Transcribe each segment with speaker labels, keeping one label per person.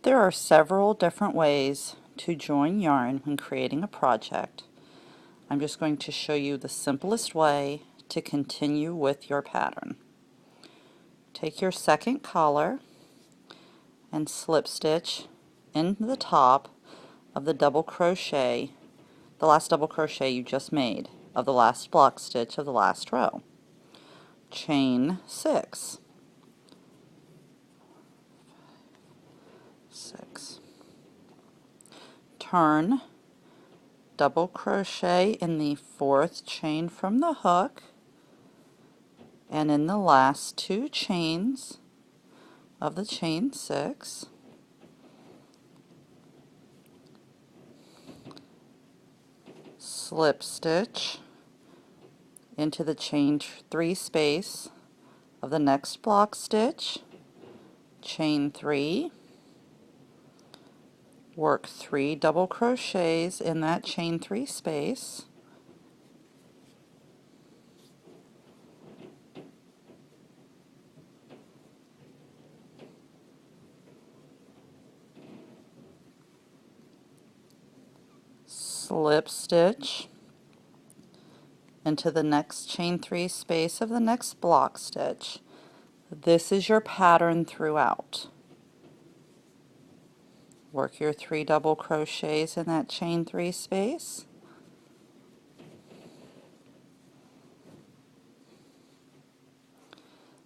Speaker 1: There are several different ways to join yarn when creating a project. I'm just going to show you the simplest way to continue with your pattern. Take your second collar and slip stitch in the top of the double crochet, the last double crochet you just made of the last block stitch of the last row. Chain 6. 6. Turn, double crochet in the fourth chain from the hook, and in the last two chains of the chain 6, slip stitch into the chain 3 space of the next block stitch, chain 3, work 3 double crochets in that chain 3 space, slip stitch into the next chain 3 space of the next block stitch. This is your pattern throughout. Work your 3 double crochets in that chain 3 space,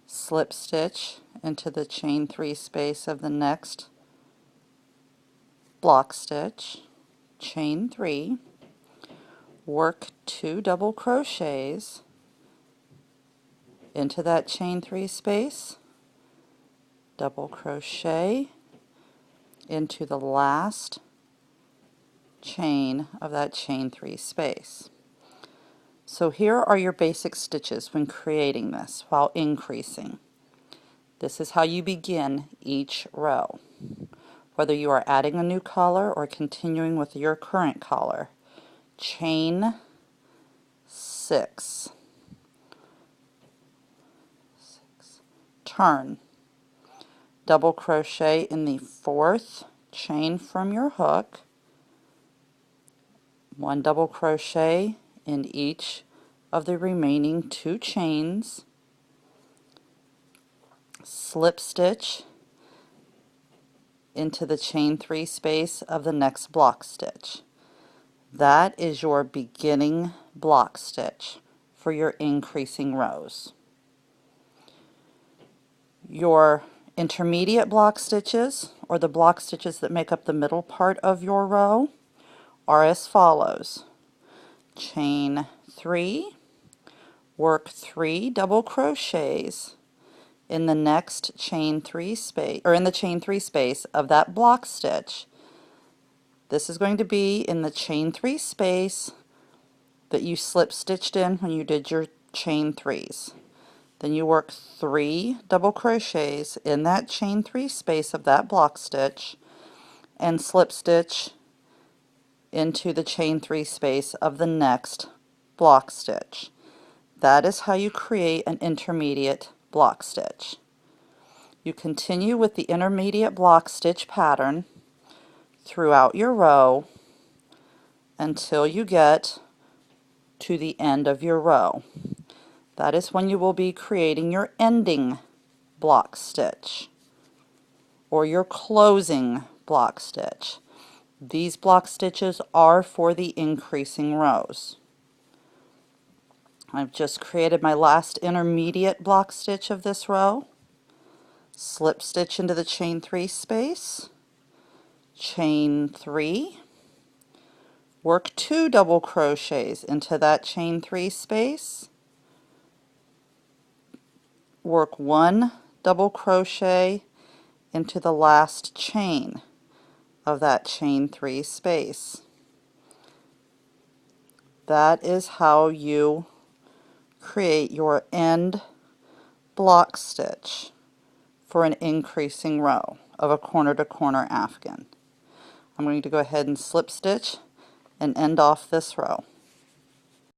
Speaker 1: slip stitch into the chain 3 space of the next block stitch, chain 3, work 2 double crochets into that chain 3 space, double crochet into the last chain of that chain 3 space. So here are your basic stitches when creating this while increasing. This is how you begin each row, whether you are adding a new color or continuing with your current color. Chain 6. Turn, double crochet in the fourth chain from your hook, 1 double crochet in each of the remaining 2 chains, slip stitch into the chain 3 space of the next block stitch. That is your beginning block stitch for your increasing rows. Your intermediate block stitches, or the block stitches that make up the middle part of your row, are as follows. Chain 3, work 3 double crochets in the next chain 3 space, or in the chain 3 space of that block stitch. This is going to be in the chain 3 space that you slip stitched in when you did your chain 3s. Then you work 3 double crochets in that chain 3 space of that block stitch and slip stitch into the chain 3 space of the next block stitch. That is how you create an intermediate block stitch. You continue with the intermediate block stitch pattern throughout your row until you get to the end of your row. That is when you will be creating your ending block stitch or your closing block stitch. These block stitches are for the increasing rows. I've just created my last intermediate block stitch of this row. Slip stitch into the chain 3 space, chain 3, work 2 double crochets into that chain 3 space, work 1 double crochet into the last chain of that chain 3 space. That is how you create your end block stitch for an increasing row of a corner to corner afghan. I'm going to go ahead and slip stitch and end off this row.